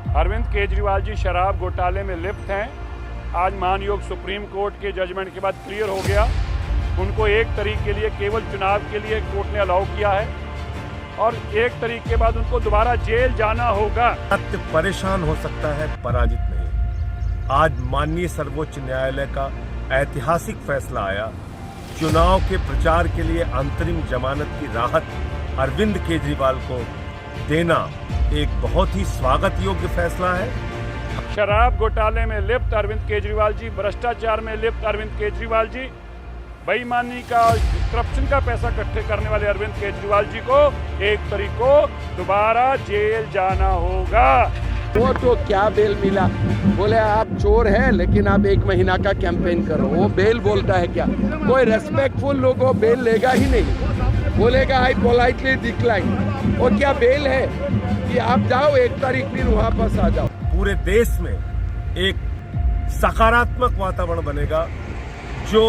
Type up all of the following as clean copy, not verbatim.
अरविंद केजरीवाल जी शराब घोटाले में लिप्त हैं। आज मानयोग सुप्रीम कोर्ट के जजमेंट के बाद क्लियर हो गया। उनको 1 तारीख के लिए केवल चुनाव के लिए कोर्ट ने अलाउ किया है और 1 तारीख के बाद उनको दोबारा जेल जाना होगा। सत्य परेशान हो सकता है, पराजित नहीं। आज माननीय सर्वोच्च न्यायालय का ऐतिहासिक फैसला आया। चुनाव के प्रचार के लिए अंतरिम जमानत की राहत अरविंद केजरीवाल को देना एक बहुत ही स्वागत योग्य फैसला है। शराब घोटाले में लिप्त अरविंद केजरीवाल जी, भ्रष्टाचार में लिप्त अरविंद केजरीवाल जी, बेईमानी का करप्शन का पैसा इकट्ठे करने वाले अरविंद केजरीवाल जी को 1 तारीख को दोबारा जेल जाना होगा। वो तो क्या बेल मिला, बोले आप चोर हैं लेकिन आप 1 महीना का कैंपेन करो। वो बेल बोलता है क्या? कोई रेस्पेक्टफुल लोग वो बेल लेगा ही नहीं, बोलेगा आई पोलाइटली डिक्लाइन। वो क्या बेल है कि आप जाओ 1 तारीख फिर वापस आ जाओ। पूरे देश में एक सकारात्मक वातावरण बनेगा। जो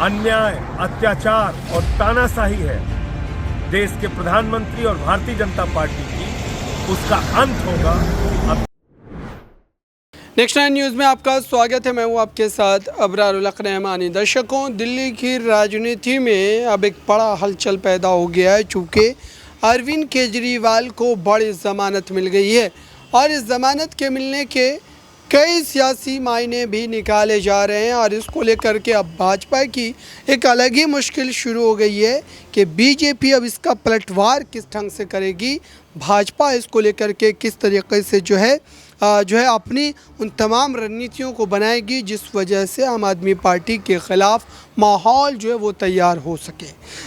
अन्याय, अत्याचार और तानाशाही है देश के प्रधानमंत्री और भारतीय जनता पार्टी की, उसका अंत होगा। नेक्स्ट 9 न्यूज़ में आपका स्वागत है। मैं हूं आपके साथ अबरारुल हक रहमानी। दर्शकों, दिल्ली की राजनीति में अब एक बड़ा हलचल पैदा हो गया है, चूँकि अरविंद केजरीवाल को बड़ी ज़मानत मिल गई है और इस ज़मानत के मिलने के कई सियासी मायने भी निकाले जा रहे हैं और इसको लेकर के अब भाजपा की एक अलग ही मुश्किल शुरू हो गई है कि बीजेपी अब इसका पलटवार किस ढंग से करेगी। भाजपा इसको लेकर के किस तरीके से जो है अपनी उन तमाम रणनीतियों को बनाएगी जिस वजह से आम आदमी पार्टी के ख़िलाफ़ माहौल जो है वो तैयार हो सके।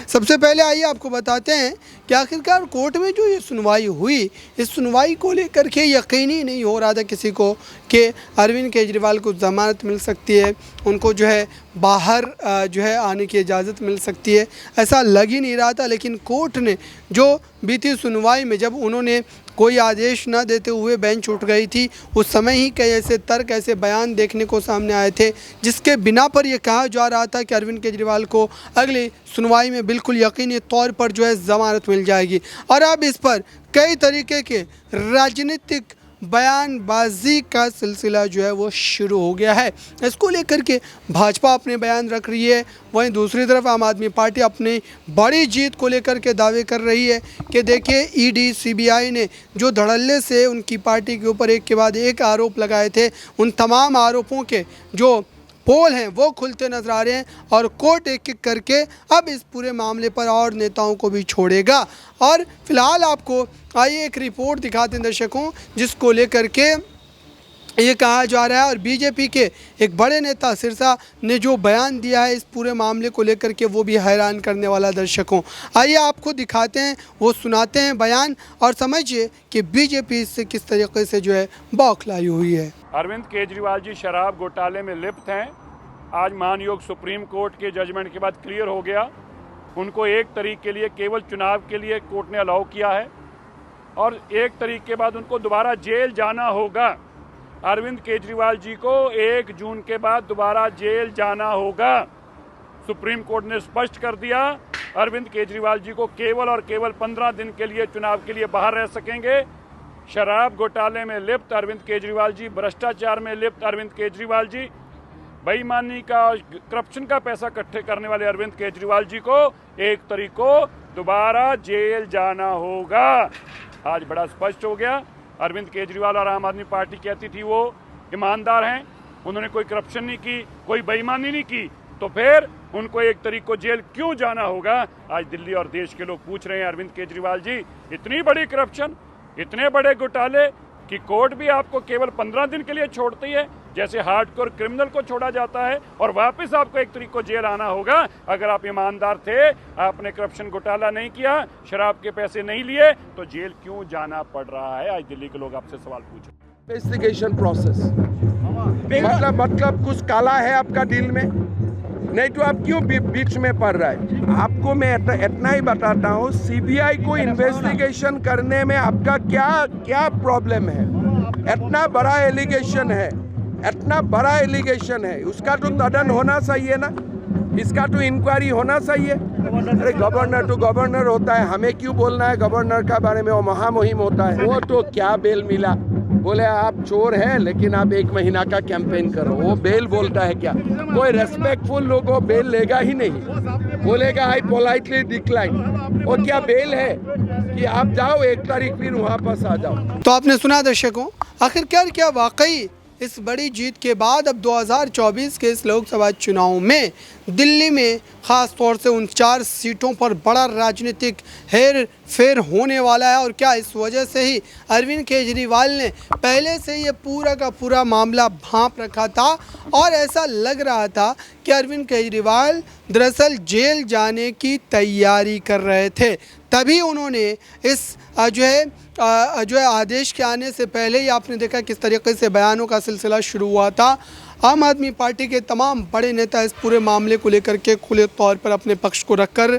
सबसे पहले आइए आपको बताते हैं कि आखिरकार कोर्ट में जो ये सुनवाई हुई, इस सुनवाई को लेकर के यकीनी नहीं हो रहा था किसी को कि अरविंद केजरीवाल को ज़मानत मिल सकती है, उनको जो है बाहर जो है आने की इजाज़त मिल सकती है, ऐसा लग ही नहीं रहा था। लेकिन कोर्ट ने जो बीती सुनवाई में जब उन्होंने कोई आदेश न देते हुए बेंच उठ गई थी, उस समय ही कई ऐसे तर्क, ऐसे बयान देखने को सामने आए थे जिसके बिना पर यह कहा जा रहा था कि अरविंद केजरीवाल को अगली सुनवाई में बिल्कुल यकीनी तौर पर जो है ज़मानत मिल जाएगी। और अब इस पर कई तरीके के राजनीतिक बयानबाजी का सिलसिला जो है वो शुरू हो गया है। इसको लेकर के भाजपा अपने बयान रख रही है, वहीं दूसरी तरफ आम आदमी पार्टी अपनी बड़ी जीत को लेकर के दावे कर रही है कि देखिए ईडी, सीबीआई ने जो धड़ल्ले से उनकी पार्टी के ऊपर एक के बाद एक आरोप लगाए थे, उन तमाम आरोपों के जो पोल हैं वो खुलते नजर आ रहे हैं और कोर्ट एक एक करके अब इस पूरे मामले पर और नेताओं को भी छोड़ेगा। और फिलहाल आपको आइए एक रिपोर्ट दिखाते हैं दर्शकों, जिसको लेकर के ये कहा जा रहा है और बीजेपी के एक बड़े नेता सिरसा ने जो बयान दिया है इस पूरे मामले को लेकर के, वो भी हैरान करने वाला। दर्शकों आइए आपको दिखाते हैं, वो सुनाते हैं बयान और समझिए कि बीजेपी इससे किस तरीके से जो है बौखलाई हुई है। अरविंद केजरीवाल जी शराब घोटाले में लिप्त हैं। आज मानयोग सुप्रीम कोर्ट के जजमेंट के बाद क्लियर हो गया। उनको 1 तारीख के लिए केवल चुनाव के लिए कोर्ट ने अलाउ किया है और 1 तारीख के बाद उनको दोबारा जेल जाना होगा। अरविंद केजरीवाल जी को 1 जून के बाद दोबारा जेल जाना होगा। सुप्रीम कोर्ट ने स्पष्ट कर दिया, अरविंद केजरीवाल जी को केवल और केवल 15 दिन के लिए चुनाव के लिए बाहर रह सकेंगे। शराब घोटाले में लिप्त अरविंद केजरीवाल जी, भ्रष्टाचार में लिप्त अरविंद केजरीवाल जी, बेईमानी का करप्शन का पैसा इकट्ठे करने वाले अरविंद केजरीवाल जी को 1 तारीख को दोबारा जेल जाना होगा। आज बड़ा स्पष्ट हो गया। अरविंद केजरीवाल और आम आदमी पार्टी कहती थी वो ईमानदार हैं, उन्होंने कोई करप्शन नहीं की, कोई बेईमानी नहीं की, तो फिर उनको 1 तारीख को जेल क्यों जाना होगा? आज दिल्ली और देश के लोग पूछ रहे हैं, अरविंद केजरीवाल जी, इतनी बड़ी करप्शन, इतने बड़े घोटाले कि कोर्ट भी आपको केवल 15 दिन के लिए छोड़ती है, जैसे हार्डकोर क्रिमिनल को छोड़ा जाता है, और वापस आपको 1 तारीख को जेल आना होगा। अगर आप ईमानदार थे, आपने करप्शन घोटाला नहीं किया, शराब के पैसे नहीं लिए, तो जेल क्यों जाना पड़ रहा है? आज दिल्ली के लोग आपसे सवाल पूछ रहे हैं। इन्वेस्टिगेशन प्रोसेस मतलब कुछ काला है आपका डील में, नहीं तो आप क्यों बीच में पड़ रहा है? आपको मैं इतना ही बताता हूँ, सीबीआई को इन्वेस्टिगेशन करने में आपका क्या प्रॉब्लम है? इतना बड़ा एलिगेशन है, इतना बड़ा एलिगेशन है, उसका तो तदन होना चाहिए ना, इसका तो इंक्वायरी होना चाहिए। अरे गवर्नर तो गवर्नर होता है, हमें क्यों बोलना है गवर्नर का बारे में? वो महामुहिम होता है। वो तो क्या बेल मिला, बोले आप चोर है लेकिन आप 1 महीना का कैंपेन करो। वो बेल बोलता है क्या? कोई रेस्पेक्टफुल लोग को बेल लेगा ही नहीं, बोलेगा आई पोलाइटली डिक्लाइन। वो क्या बेल है कि आप जाओ 1 तारीख फिर वहाँ पास आ जाओ। तो आपने सुना दर्शकों, आखिरकार क्या वाकई इस बड़ी जीत के बाद अब 2024 के इस लोकसभा चुनाव में दिल्ली में ख़ास तौर से उन 4 सीटों पर बड़ा राजनीतिक हेर फेर होने वाला है? और क्या इस वजह से ही अरविंद केजरीवाल ने पहले से ये पूरा का पूरा मामला भांप रखा था और ऐसा लग रहा था कि अरविंद केजरीवाल दरअसल जेल जाने की तैयारी कर रहे थे, तभी उन्होंने इस जो है आदेश के आने से पहले ही आपने देखा किस तरीके से बयानों का सिलसिला शुरू हुआ था। आम आदमी पार्टी के तमाम बड़े नेता इस पूरे मामले को लेकर के खुले तौर पर अपने पक्ष को रखकर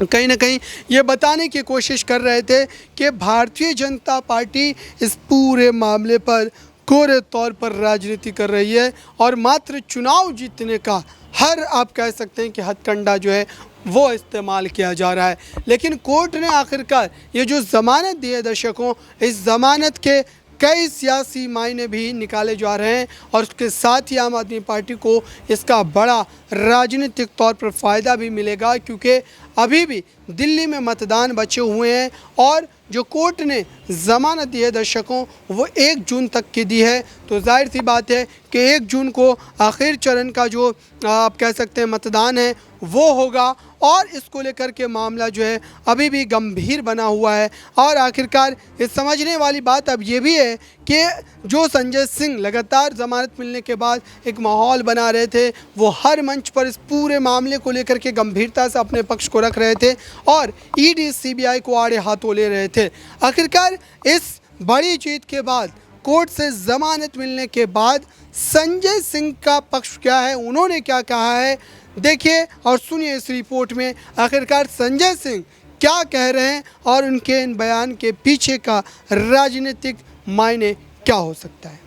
कहीं ना कहीं ये बताने की कोशिश कर रहे थे कि भारतीय जनता पार्टी इस पूरे मामले पर कोरे तौर पर राजनीति कर रही है और मात्र चुनाव जीतने का हर आप कह सकते हैं कि हथकंडा जो है वो इस्तेमाल किया जा रहा है। लेकिन कोर्ट ने आखिरकार ये जो ज़मानत दी है दर्शकों, इस ज़मानत के कई सियासी मायने भी निकाले जा रहे हैं और उसके साथ ही आम आदमी पार्टी को इसका बड़ा राजनीतिक तौर पर फ़ायदा भी मिलेगा, क्योंकि अभी भी दिल्ली में मतदान बचे हुए हैं और जो कोर्ट ने ज़मानत दी है दर्शकों वो 1 जून तक की दी है। तो जाहिर सी बात है कि 1 जून को आखिर चरण का जो आप कह सकते हैं मतदान है वो होगा और इसको लेकर के मामला जो है अभी भी गंभीर बना हुआ है। और आखिरकार इस समझने वाली बात अब ये भी है कि जो संजय सिंह लगातार ज़मानत मिलने के बाद एक माहौल बना रहे थे, वो हर मंच पर इस पूरे मामले को लेकर के गंभीरता से अपने पक्ष को रख रहे थे और ईडी सीबीआई को आड़े हाथों ले रहे थे। आखिरकार इस बड़ी जीत के बाद कोर्ट से ज़मानत मिलने के बाद संजय सिंह का पक्ष क्या है, उन्होंने क्या कहा है, देखिए और सुनिए इस रिपोर्ट में आखिरकार संजय सिंह क्या कह रहे हैं और उनके इन बयान के पीछे का राजनीतिक मायने क्या हो सकता है।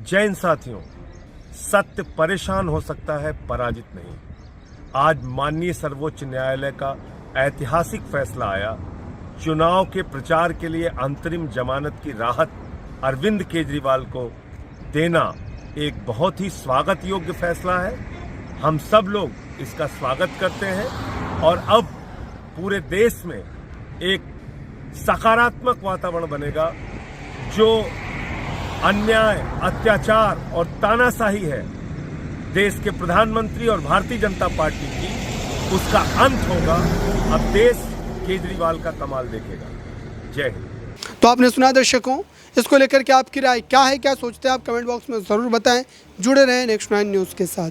जय हिंद साथियों, सत्य परेशान हो सकता है, पराजित नहीं। आज माननीय सर्वोच्च न्यायालय का ऐतिहासिक फैसला आया। चुनाव के प्रचार के लिए अंतरिम जमानत की राहत अरविंद केजरीवाल को देना एक बहुत ही स्वागत योग्य फैसला है। हम सब लोग इसका स्वागत करते हैं और अब पूरे देश में एक सकारात्मक वातावरण बनेगा। जो अन्याय, अत्याचार और तानाशाही है देश के प्रधानमंत्री और भारतीय जनता पार्टी की, उसका अंत होगा। अब देश केजरीवाल का कमाल देखेगा। जय हिंद। तो आपने सुना दर्शकों, इसको लेकर के आपकी राय क्या है, क्या सोचते हैं आप कमेंट बॉक्स में ज़रूर बताएं। जुड़े रहें नेक्स्ट 9 न्यूज़ के साथ।